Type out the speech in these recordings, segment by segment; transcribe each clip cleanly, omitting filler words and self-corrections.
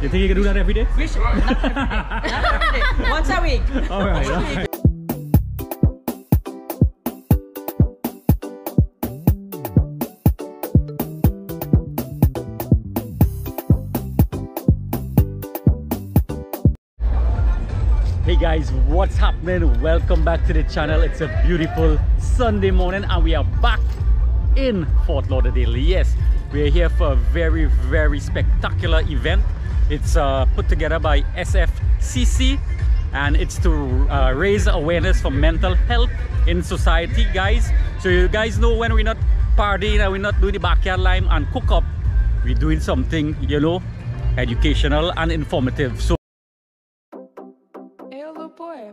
You think you can do that every day? We should. Not every day. Not every day. Once a week. Alright, Once a week. Hey guys, what's happening? Welcome back to the channel. It's a beautiful Sunday morning and we are back in Fort Lauderdale. Yes, we're here for a very spectacular event. It's put together by Sfcc and it's to raise awareness for mental health in society, guys. So you guys know, when we're not partying and we're not doing the backyard lime and cook up, we're doing something, you know, educational and informative. So boy.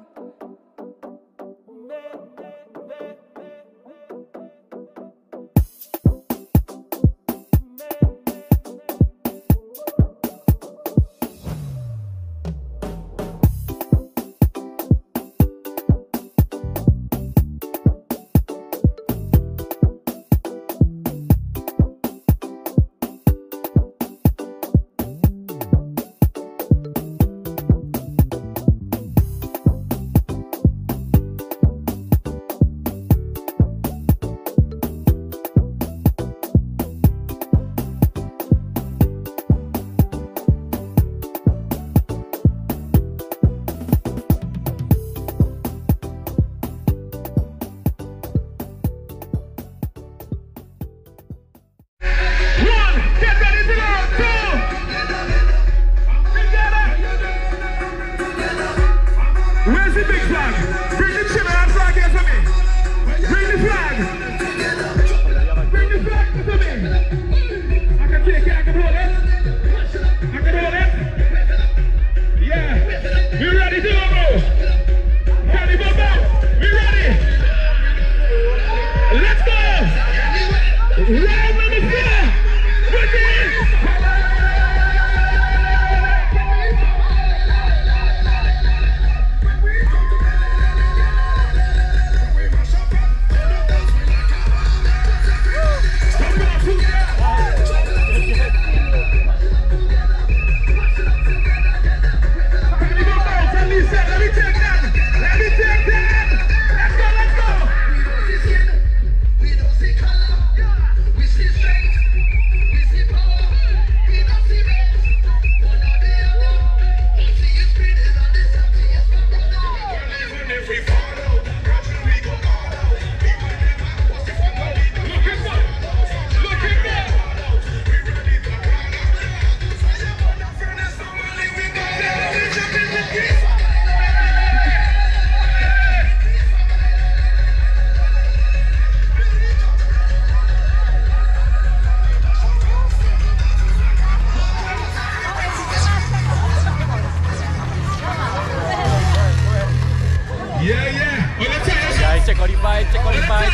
Check out the vibes, check out the vibes.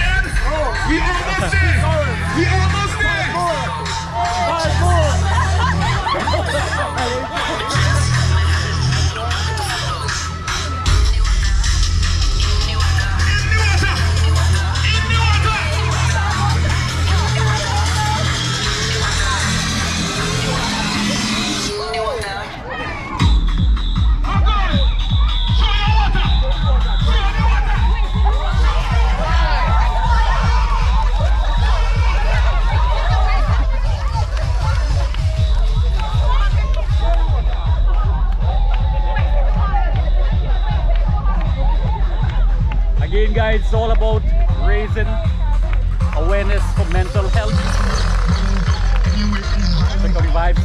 We almost there! We almost Again guys, it's all about raising awareness for mental health. Check out the vibes.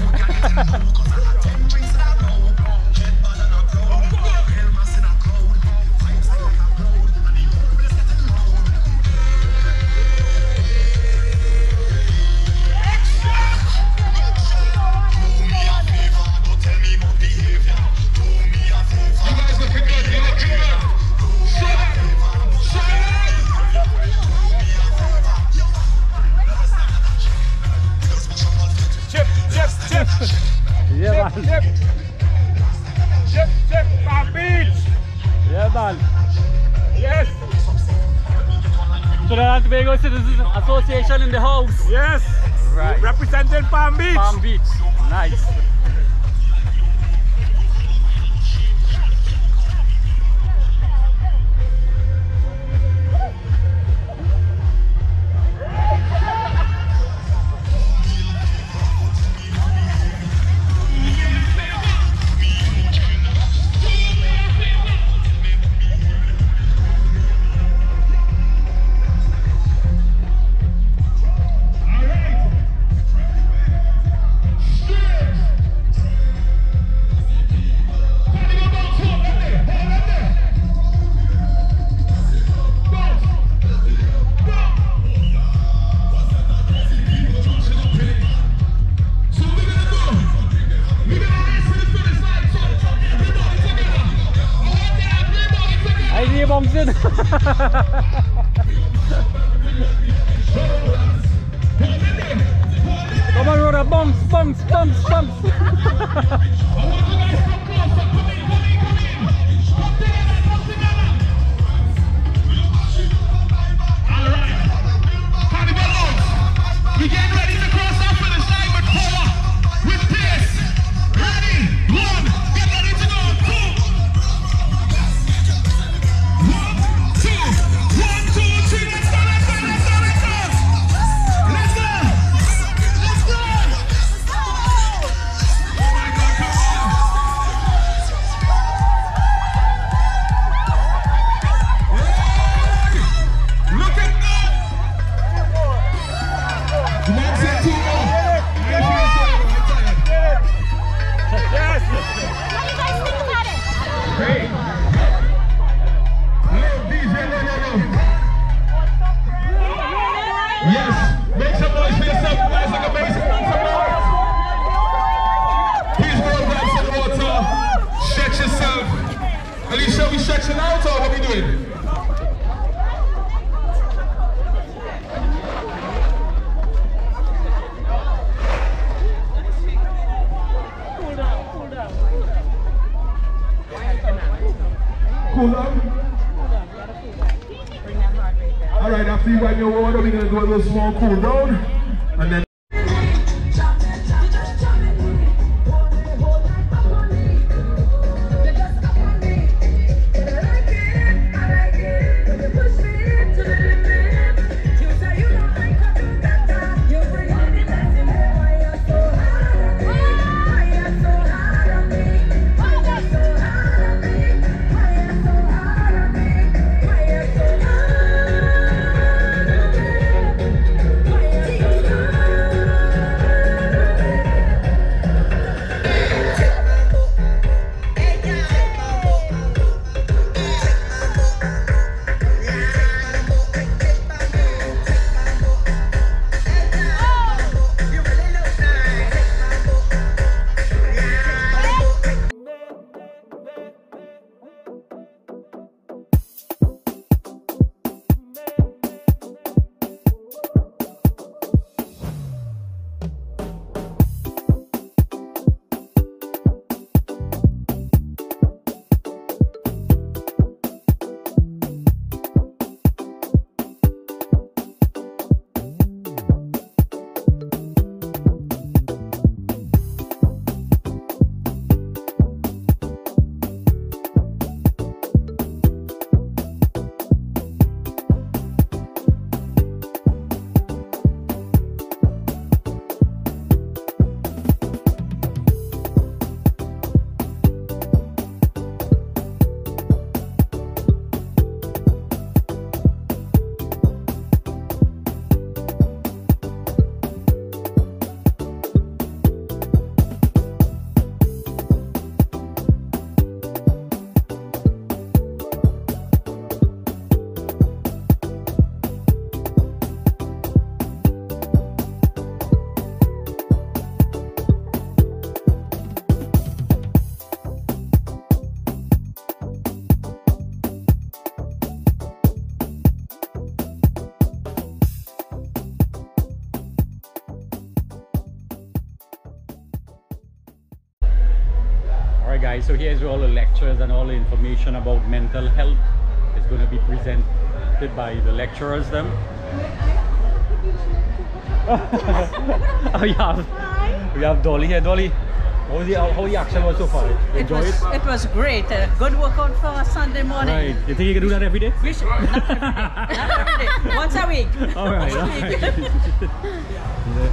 Yeah, man. Chip, Palm Beach. Yeah, man. Yes. So the Tobago Citizens Association in the house. Yes. Right. Representing Palm Beach. Palm Beach. Nice. Come on, Rhoda, bounce, bounce, bounce, bounce. We get ready to cross our finish line with power, with pace. Ready? One. Get ready to go. Two. 1, 2. 1, 2, 3. Let's go. Let's go. Let's go. Let's go. Let's go. Let's go. Oh my God! Come on. Hey! Look at that. One, two, 2 more. Yes. What do you guys think about it? Great. Low, DJ, low. Yes. Make some noise for yourself, guys. Like a bass. Make some noise. Please roll down some water. Stretch yourself. Alicia, we stretching out or what we doing? Cool down. All right, after you wipe your water, we're gonna do a little small cool down, and then. Guys, so here's all the lectures and all the information about mental health. It's going to be presented by the lecturers them. We have Dolly here. Dolly, how the action was so far? Enjoy it? It was great. Good workout for a Sunday morning. Right. You think you can do that every day? We should, not every day. Not every day. Once a week. All right. Once a week. Yes.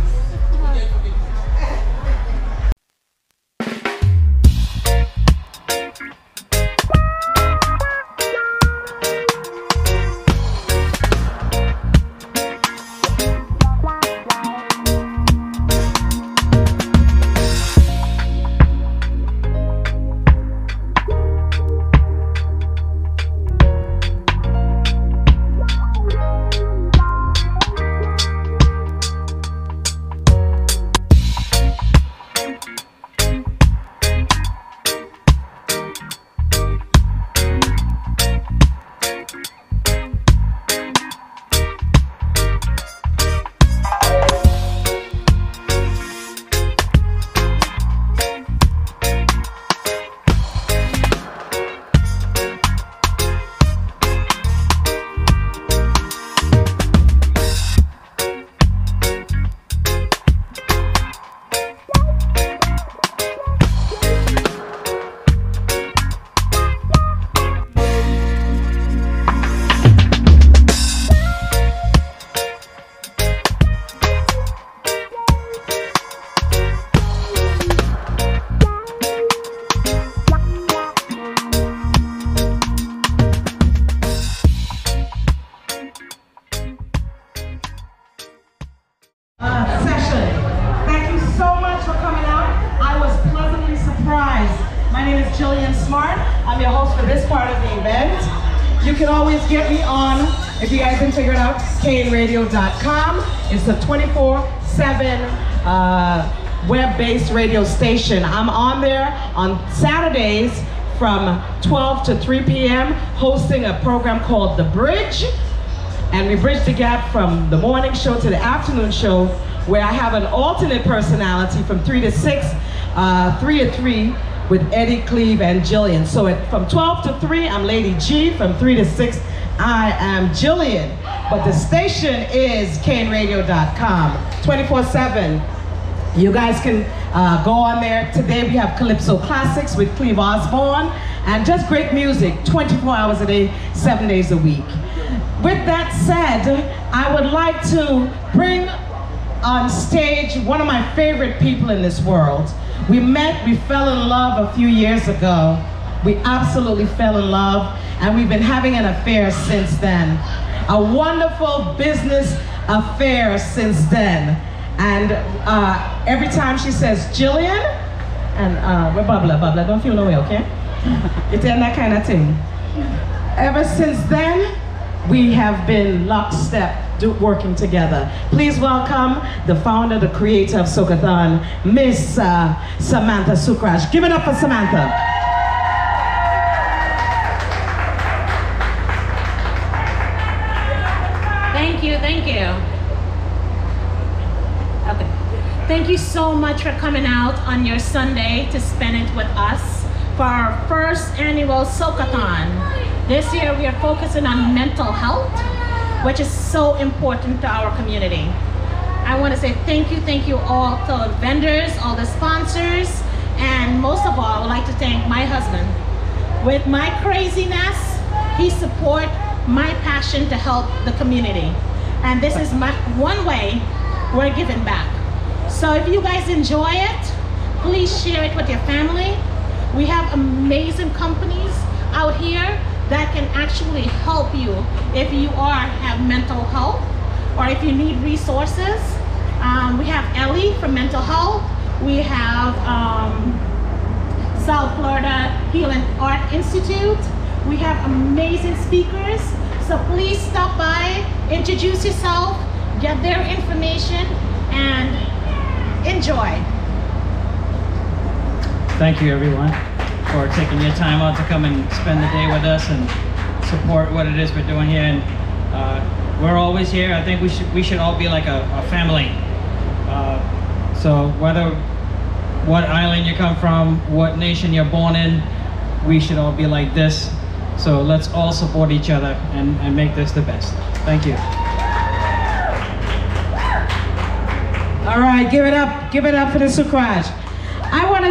for this part of the event. You can always get me on, if you guys didn't figure it out, caneradio.com. It's a 24/7 web-based radio station. I'm on there on Saturdays from 12 to 3 p.m. hosting a program called The Bridge. And we bridge the gap from the morning show to the afternoon show, where I have an alternate personality from 3 to 6, 3 to 3 with Eddie, Cleve, and Jillian. So from 12 to 3, I'm Lady G. From 3 to 6, I am Jillian. But the station is caneradio.com, 24/7. You guys can go on there. Today we have Calypso Classics with Cleve Osborne, and just great music, 24 hours a day, 7 days a week. With that said, I would like to bring on stage one of my favorite people in this world. We fell in love a few years ago. We absolutely fell in love, and we've been having an affair since then. A wonderful business affair since then. And every time she says, Jillian, and we're Babla, don't feel no way, okay? It's that kind of thing. Ever since then, we have been lockstep working together. Please welcome the founder, the creator of Socaton, Miss Samantha Sukraj. Give it up for Samantha. Thank you. Okay. Thank you so much for coming out on your Sunday to spend it with us for our first annual Socaton. This year we are focusing on mental health, which is so important to our community. I want to say thank you all to the vendors, all the sponsors, and most of all, I would like to thank my husband. With my craziness, he supports my passion to help the community. And this is one way we're giving back. So if you guys enjoy it, please share it with your family. We have amazing companies out here that can actually help you if you have mental health or if you need resources. We have Ellie from Mental Health. We have South Florida Healing Art Institute. We have amazing speakers. So please stop by, introduce yourself, get their information, and enjoy. Thank you everyone for taking your time out to come and spend the day with us and support what it is we're doing here. And we're always here. I think we should all be like a family. So whether what island you come from, what nation you're born in, we should all be like this. So let's all support each other and make this the best. Thank you. All right, give it up for the Sukraj. I want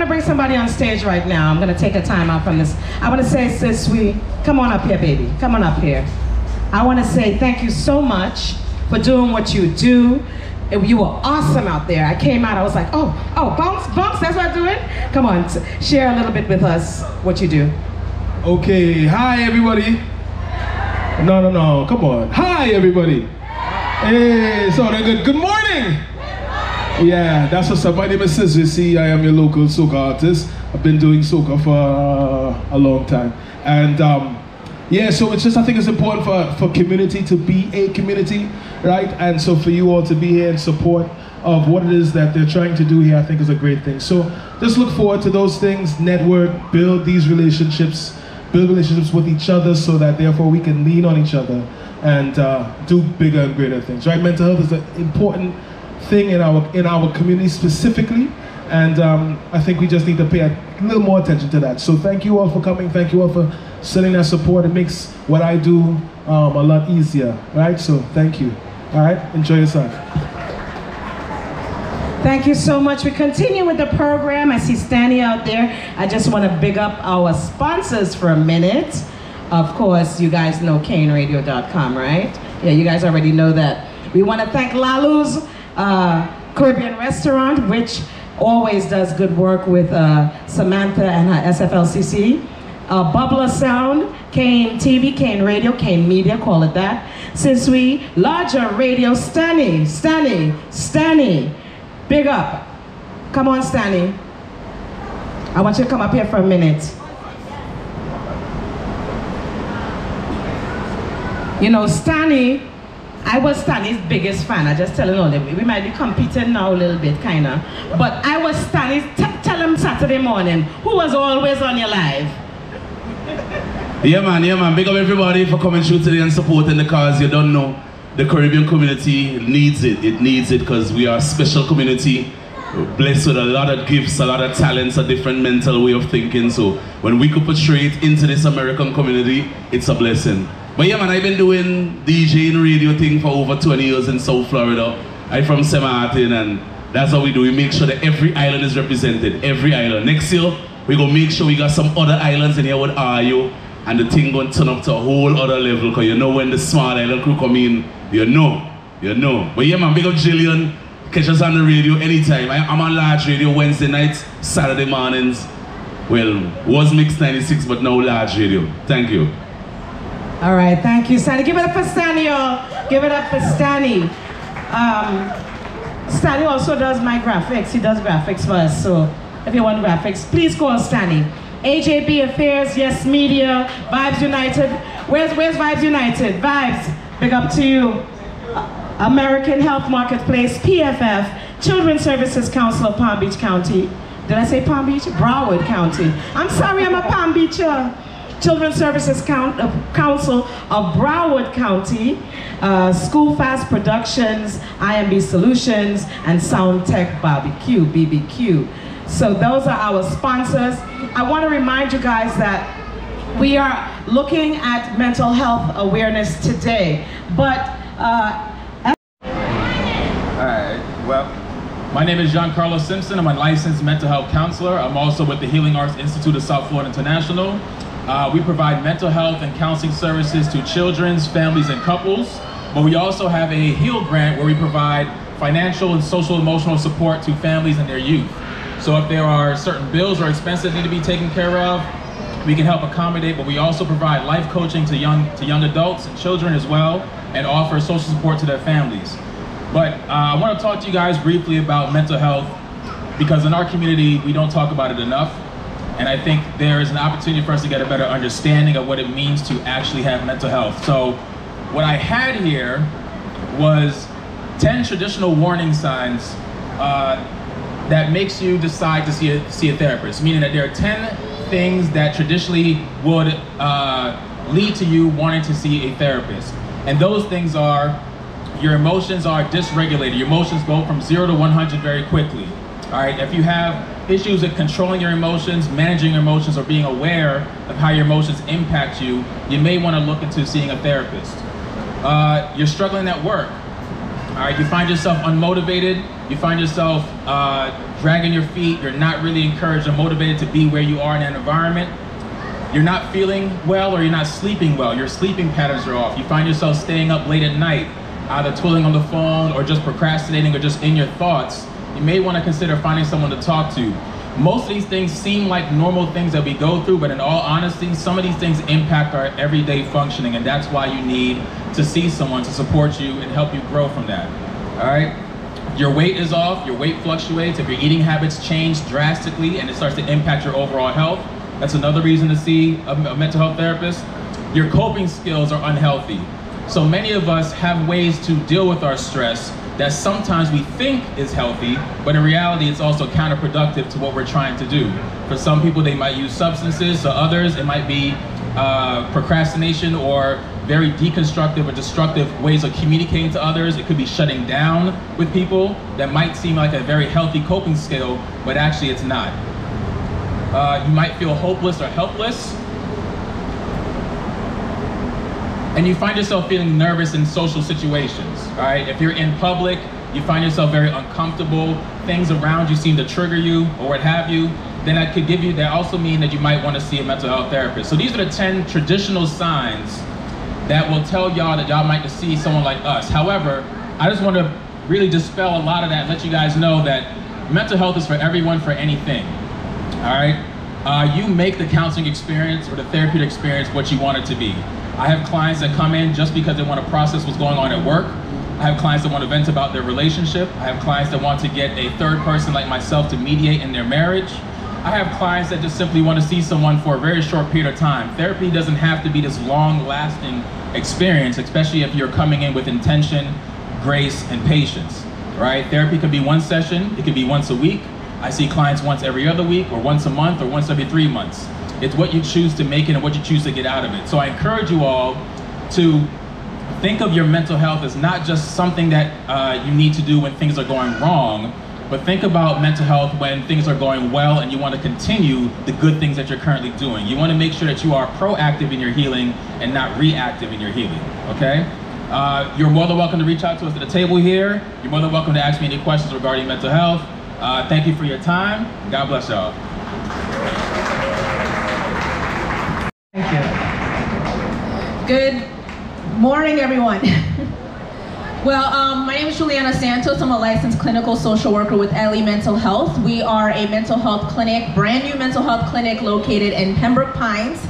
to bring somebody on stage right now. I'm going to take a time out from this. I want to say, sis, come on up here, baby. Come on up here. I want to say thank you so much for doing what you do. You were awesome out there. I came out, I was like, oh, bounce, that's what I'm doing? Come on, share a little bit with us what you do. Okay, hi everybody. No, come on. Hi everybody. Hey, so good morning. Yeah, that's what's up. My name is Sfcc. I am your local soca artist. I've been doing soca for a long time. And yeah, so it's just, I think it's important for community to be a community, right? And so for you all to be here in support of what it is that they're trying to do here, I think is a great thing. So just look forward to those things, network, build these relationships, build relationships with each other so that therefore we can lean on each other and do bigger and greater things, right? Mental health is an important thing in our community specifically, and I think we just need to pay a little more attention to that. So thank you all for coming, thank you all for sending that support. It makes what I do a lot easier, right? So thank you. All right, enjoy yourself. Thank you so much. We continue with the program. I see Stanley out there. I just want to big up our sponsors for a minute. Of course, you guys know caneradio.com, right? Yeah, you guys already know that. We want to thank Lalu's Caribbean Restaurant, which always does good work with Samantha and her Sfcc. Bubbler Sound, Kane TV, Kane Radio, Kane Media, call it that. Since we larger radio, Stanley, big up. Come on, Stanley. I want you to come up here for a minute. You know, Stanley, I was Stanley's biggest fan. I just tell him, we might be competing now a little bit, kind of. But I was Stanley's, tell him Saturday morning, who was always on your live? Yeah man, big up everybody for coming through today and supporting the cause. You don't know, the Caribbean community needs it. It needs it because we are a special community, blessed with a lot of gifts, a lot of talents, a different mental way of thinking. So when we could portray it into this American community, it's a blessing. But yeah man, I've been doing DJing radio thing for over 20 years in South Florida. I'm from St. Martin, and that's how we do. We make sure that every island is represented, every island. Next year, we're gonna make sure we got some other islands in here with Ayo, and the thing gonna turn up to a whole other level, because you know when the small island crew come in, you know. But yeah man, big up Jillian, catch us on the radio anytime. I'm on large radio Wednesday nights, Saturday mornings. Well, was Mix 96, but now large radio. Thank you. All right, thank you, Stanley. Give it up for Stanley, y'all. Give it up for Stanley. Stanley also does my graphics. He does graphics for us, so if you want graphics, please call Stanley. AJB Affairs, Yes Media, Vibes United. Where's Vibes United? Vibes, big up to you. American Health Marketplace, PFF, Children's Services Council of Palm Beach County. Did I say Palm Beach? Broward County. I'm sorry, I'm a Palm Beacher. Children's Services Council of Broward County, School Fast Productions, IMB Solutions, and Sound Tech Barbecue, BBQ. So those are our sponsors. I want to remind you guys that we are looking at mental health awareness today, but Alright, well, my name is Giancarlo Simpson. I'm a licensed mental health counselor. I'm also with the Healing Arts Institute of South Florida International. We provide mental health and counseling services to children, families, and couples. But we also have a HEAL grant where we provide financial and social emotional support to families and their youth. So if there are certain bills or expenses that need to be taken care of, we can help accommodate, but we also provide life coaching to young adults and children as well, and offer social support to their families. But I want to talk to you guys briefly about mental health, because in our community, we don't talk about it enough. And I think there is an opportunity for us to get a better understanding of what it means to actually have mental health. So what I had here was 10 traditional warning signs that makes you decide to see a therapist, meaning that there are 10 things that traditionally would lead to you wanting to see a therapist. And those things are, your emotions are dysregulated. Your emotions go from 0 to 100 very quickly. All right, if you have issues with controlling your emotions, managing your emotions, or being aware of how your emotions impact you, you may want to look into seeing a therapist. You're struggling at work. All right, you find yourself unmotivated, you find yourself dragging your feet, you're not really encouraged or motivated to be where you are in an environment. You're not feeling well, or you're not sleeping well, your sleeping patterns are off. You find yourself staying up late at night, either twiddling on the phone or just procrastinating or just in your thoughts. You may want to consider finding someone to talk to. Most of these things seem like normal things that we go through, but in all honesty, some of these things impact our everyday functioning, and that's why you need to see someone to support you and help you grow from that. All right? Your weight is off, your weight fluctuates, if your eating habits change drastically and it starts to impact your overall health, that's another reason to see a mental health therapist. Your coping skills are unhealthy. So many of us have ways to deal with our stress that sometimes we think is healthy, but in reality it's also counterproductive to what we're trying to do. For some people, they might use substances. For others, it might be procrastination or very deconstructive or destructive ways of communicating to others. It could be shutting down with people. That might seem like a very healthy coping skill, but actually it's not. You might feel hopeless or helpless. And you find yourself feeling nervous in social situations, all right? If you're in public, you find yourself very uncomfortable, things around you seem to trigger you or what have you, then that also mean that you might want to see a mental health therapist. So these are the 10 traditional signs that will tell y'all that y'all might see someone like us. However, I just want to really dispel a lot of that and let you guys know that mental health is for everyone, for anything, all right? You make the counseling experience or the therapeutic experience what you want it to be. I have clients that come in just because they want to process what's going on at work. I have clients that want to vent about their relationship. I have clients that want to get a third person like myself to mediate in their marriage. I have clients that just simply want to see someone for a very short period of time. Therapy doesn't have to be this long-lasting experience, especially if you're coming in with intention, grace, and patience, right? Therapy could be one session, it could be once a week. I see clients once every other week, or once a month, or once every 3 months. It's what you choose to make it and what you choose to get out of it. So I encourage you all to think of your mental health as not just something that you need to do when things are going wrong, but think about mental health when things are going well and you want to continue the good things that you're currently doing. You want to make sure that you are proactive in your healing and not reactive in your healing, okay? You're more than welcome to reach out to us at the table here. You're more than welcome to ask me any questions regarding mental health. Thank you for your time. God bless y'all. Thank you. Good morning, everyone. Well, my name is Juliana Santos. I'm a licensed clinical social worker with LE Mental Health. We are a mental health clinic, brand new mental health clinic located in Pembroke Pines.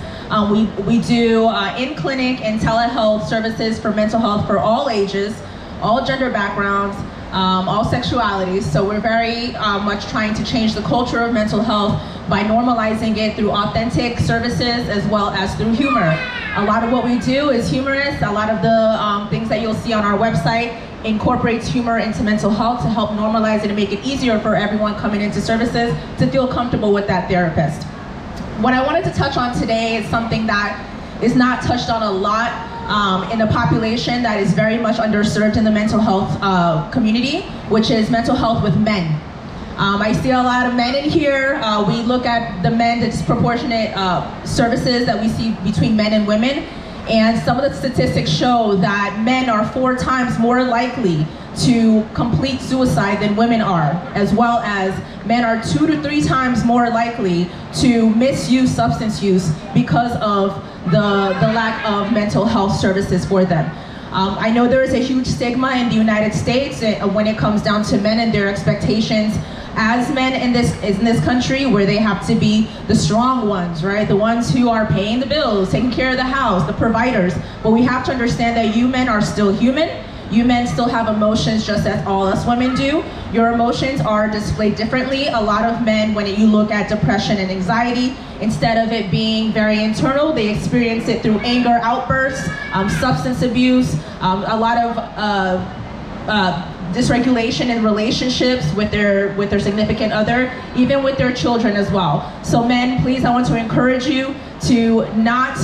We do in-clinic and telehealth services for mental health for all ages, all gender backgrounds, all sexualities. So we're very much trying to change the culture of mental health by normalizing it through authentic services as well as through humor. A lot of what we do is humorous. A lot of the things that you'll see on our website incorporates humor into mental health to help normalize it and make it easier for everyone coming into services to feel comfortable with that therapist. What I wanted to touch on today is something that is not touched on a lot in the population that is very much underserved in the mental health community, which is mental health with men. I see a lot of men in here. We look at the men, the disproportionate services that we see between men and women. And some of the statistics show that men are 4 times more likely to complete suicide than women are, as well as men are 2 to 3 times more likely to misuse substance use because of the lack of mental health services for them. I know there is a huge stigma in the United States when it comes down to men and their expectations as men in this country, where they have to be the strong ones, right? The ones who are paying the bills, taking care of the house, the providers. But we have to understand that you men are still human. You men still have emotions just as all us women do. Your emotions are displayed differently. A lot of men, when you look at depression and anxiety, instead of it being very internal, they experience it through anger outbursts, substance abuse, a lot of dysregulation in relationships with their significant other, even with their children as well. So men, please, I want to encourage you to not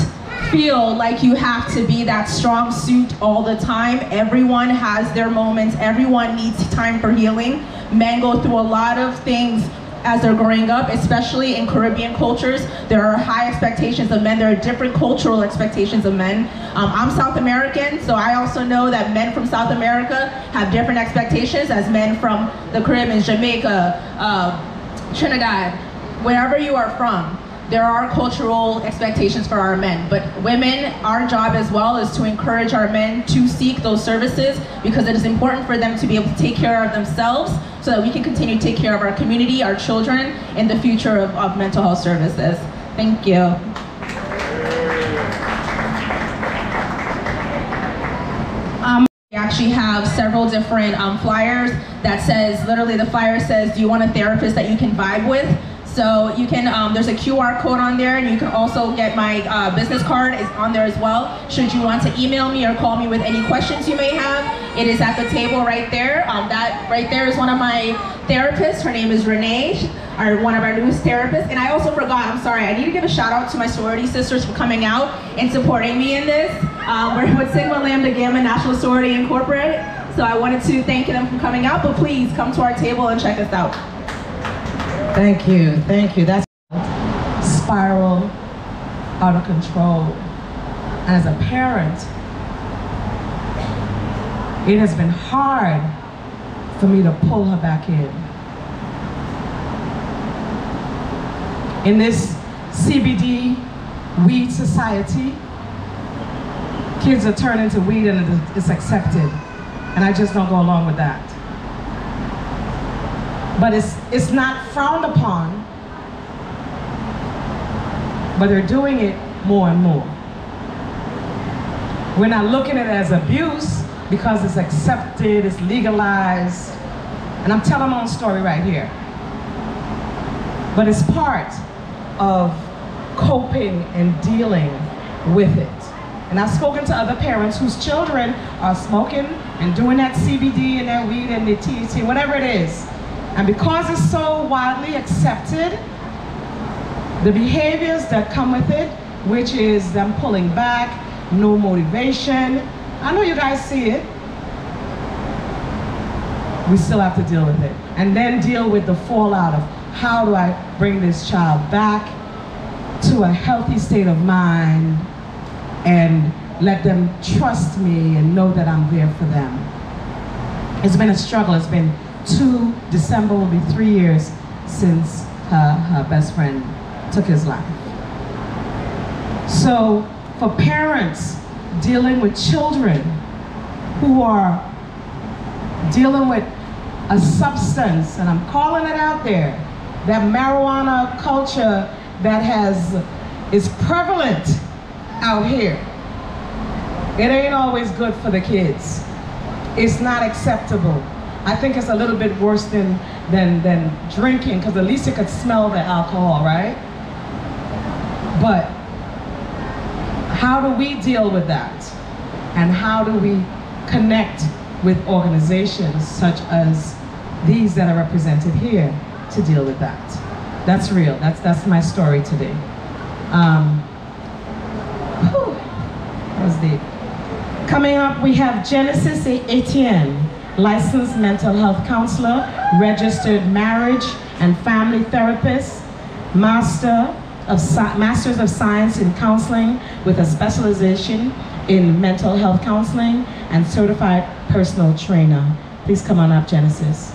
feel like you have to be that strong suit all the time. Everyone has their moments. Everyone needs time for healing. Men go through a lot of things as they're growing up, especially in Caribbean cultures. There are high expectations of men. There are different cultural expectations of men. I'm South American, so I also know that men from South America have different expectations as men from the Caribbean, Jamaica, Trinidad, wherever you are from. There are cultural expectations for our men, but women, our job as well is to encourage our men to seek those services, because it is important for them to be able to take care of themselves so that we can continue to take care of our community, our children, and the future of mental health services. Thank you. We actually have several different flyers that says, literally the flyer says, do you want a therapist that you can vibe with? So you can, there's a QR code on there, and you can also get my business card is on there as well. Should you want to email me or call me with any questions you may have, it is at the table right there. That right there is one of my therapists. Her name is Renee, one of our newest therapists. And I also forgot, I'm sorry, I need to give a shout out to my sorority sisters for coming out and supporting me in this. We're with Sigma Lambda Gamma National Sorority Incorporated. So I wanted to thank them for coming out, but please come to our table and check us out. Thank you, thank you. That's spiral out of control. As a parent, it has been hard for me to pull her back in. In this CBD weed society, kids are turned into weed and it's accepted. And I just don't go along with that. But it's not frowned upon, but they're doing it more and more. We're not looking at it as abuse because it's accepted, it's legalized. And I'm telling my own story right here. but it's part of coping and dealing with it. And I've spoken to other parents whose children are smoking and doing that CBD and that weed and the THC, whatever it is. And because it's so widely accepted, the behaviors that come with it, which is them pulling back, no motivation. I know you guys see it. We still have to deal with it. And then deal with the fallout of how do I bring this child back to a healthy state of mind and let them trust me and know that I'm there for them. It's been a struggle. It's been December will be 3 years since her best friend took his life. So for parents dealing with children who are dealing with a substance, and I'm calling it out there, that marijuana culture that is prevalent out here. It ain't always good for the kids. It's not acceptable. I think it's a little bit worse than drinking, because at least you could smell the alcohol, right? But how do we deal with that? And how do we connect with organizations such as these that are represented here to deal with that? That's real. That's my story today. That was deep. Coming up, we have Genesis Etienne, licensed mental health counselor, registered marriage and family therapist, Masters of Science in Counseling with a specialization in mental health counseling, and certified personal trainer. Please come on up, Genesis.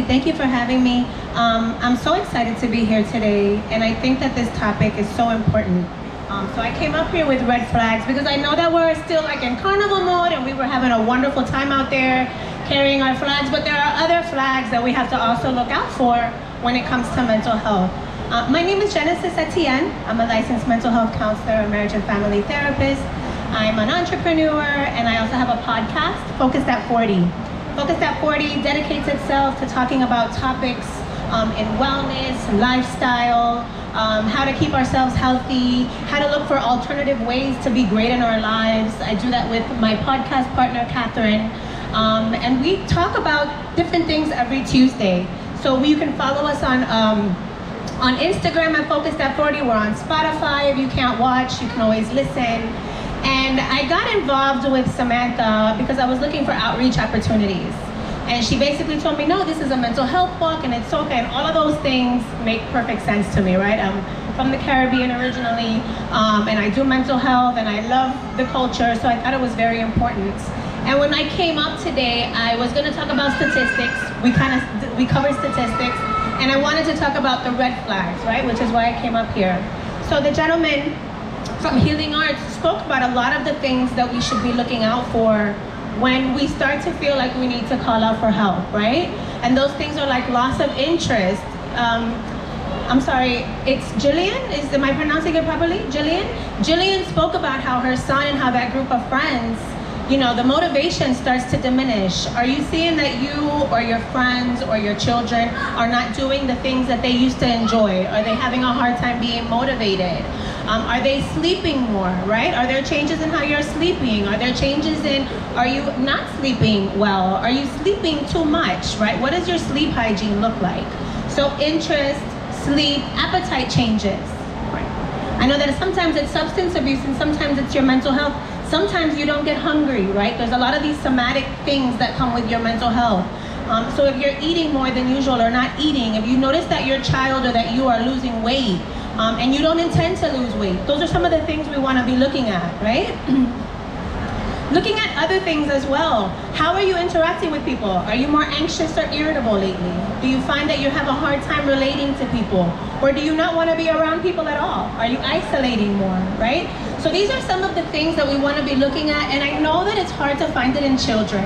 Thank you for having me. I'm so excited to be here today, and I think that this topic is so important. So I came up here with red flags because I know that we're still like in carnival mode and we were having a wonderful time out there carrying our flags, but there are other flags that we have to also look out for when it comes to mental health. My name is Genesis Etienne. I'm a licensed mental health counselor, a marriage and family therapist. I'm an entrepreneur, and I also have a podcast, Focused at 40. Focused at 40 dedicates itself to talking about topics in wellness, lifestyle, how to keep ourselves healthy, how to look for alternative ways to be great in our lives. I do that with my podcast partner, Catherine. And we talk about different things every Tuesday. So you can follow us on Instagram at Focused at 40. We're on Spotify. If you can't watch, you can always listen. And I got involved with Samantha because I was looking for outreach opportunities. And she basically told me, no, this is a mental health walk and it's okay. And all of those things make perfect sense to me, right? I'm from the Caribbean originally, and I do mental health and I love the culture, so I thought it was very important. And when I came up today, I was gonna talk about statistics. We covered statistics, and I wanted to talk about the red flags, right? Which is why I came up here. So the gentleman from Healing Arts spoke about a lot of the things that we should be looking out for when we start to feel like we need to call out for help, right? And those things are like loss of interest. I'm sorry, it's Jillian? Am I pronouncing it properly? Jillian? Jillian spoke about how her son and how that group of friends, you know, the motivation starts to diminish. Are you seeing that you or your friends or your children are not doing the things that they used to enjoy? Are they having a hard time being motivated? Are they sleeping more, right? Are there changes in how you're sleeping? Are there changes in, are you not sleeping well? Are you sleeping too much, right? What does your sleep hygiene look like? So interest, sleep, appetite changes. I know that sometimes it's substance abuse and sometimes it's your mental health. Sometimes you don't get hungry, right? There's a lot of these somatic things that come with your mental health. So if you're eating more than usual or not eating, if you notice that your child or that you are losing weight, and you don't intend to lose weight, those are some of the things we want to be looking at, right? Looking at other things as well. How are you interacting with people? Are you more anxious or irritable lately? Do you find that you have a hard time relating to people? Or do you not want to be around people at all? Are you isolating more, right? So these are some of the things that we want to be looking at, and I know that it's hard to find it in children.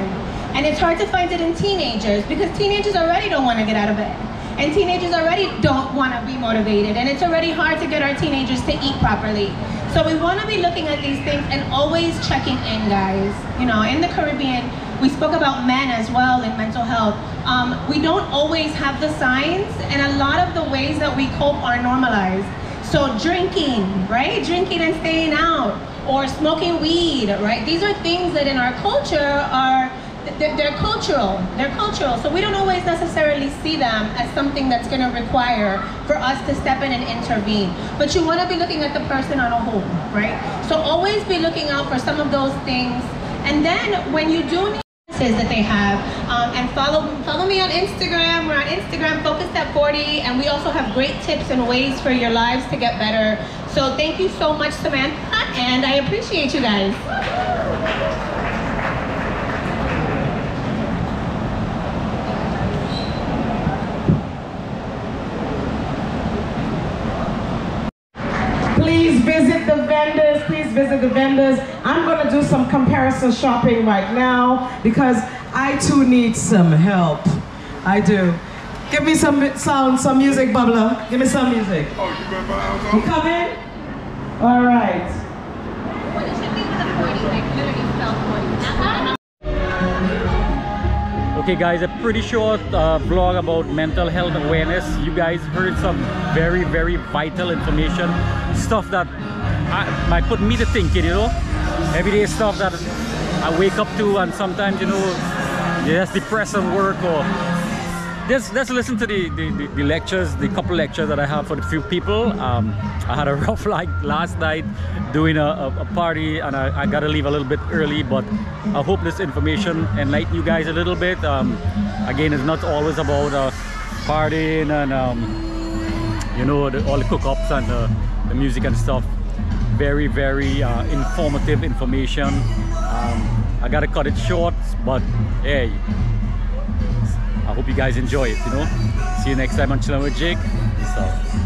And it's hard to find it in teenagers because teenagers already don't want to get out of bed. And teenagers already don't want to be motivated, and it's already hard to get our teenagers to eat properly. So we want to be looking at these things and always checking in, guys. You know, in the Caribbean, we spoke about men as well in mental health. We don't always have the signs, and a lot of the ways that we cope are normalized. So drinking, right? Drinking and staying out, or smoking weed, right? These are things that in our culture are, they're cultural. They're cultural. So we don't always necessarily see them as something that's going to require for us to step in and intervene. But you want to be looking at the person on a whole, right? So always be looking out for some of those things. And then when you do need that they have, and follow me on Instagram. We're on Instagram, Focused at 40, and we also have great tips and ways for your lives to get better. So thank you so much, Samantha, and I appreciate you guys. Please visit the vendors. Please visit the vendors. I'm going to do some comparison shopping right now because I too need some help. I do. Give me some sound, some music, Bubbler. Give me some music. You coming? All right. What does it mean with the 40? Like literally spell 40. Okay guys, a pretty short vlog about mental health awareness. You guys heard some very, very vital information, stuff that might put me to thinking, you know, everyday stuff that I wake up to, and sometimes, you know, you're just depressed at work, or just listen to the lectures, the couple lectures that I have for the few people. I had a rough like last night doing a party, and I gotta leave a little bit early, but I hope this information enlighten you guys a little bit. Again, it's not always about partying and you know, all the cook-ups and the music and stuff. Very, very informative information. I gotta cut it short, but hey, I hope you guys enjoy it, you know. See you next time on Chillin' with Jake. Peace out.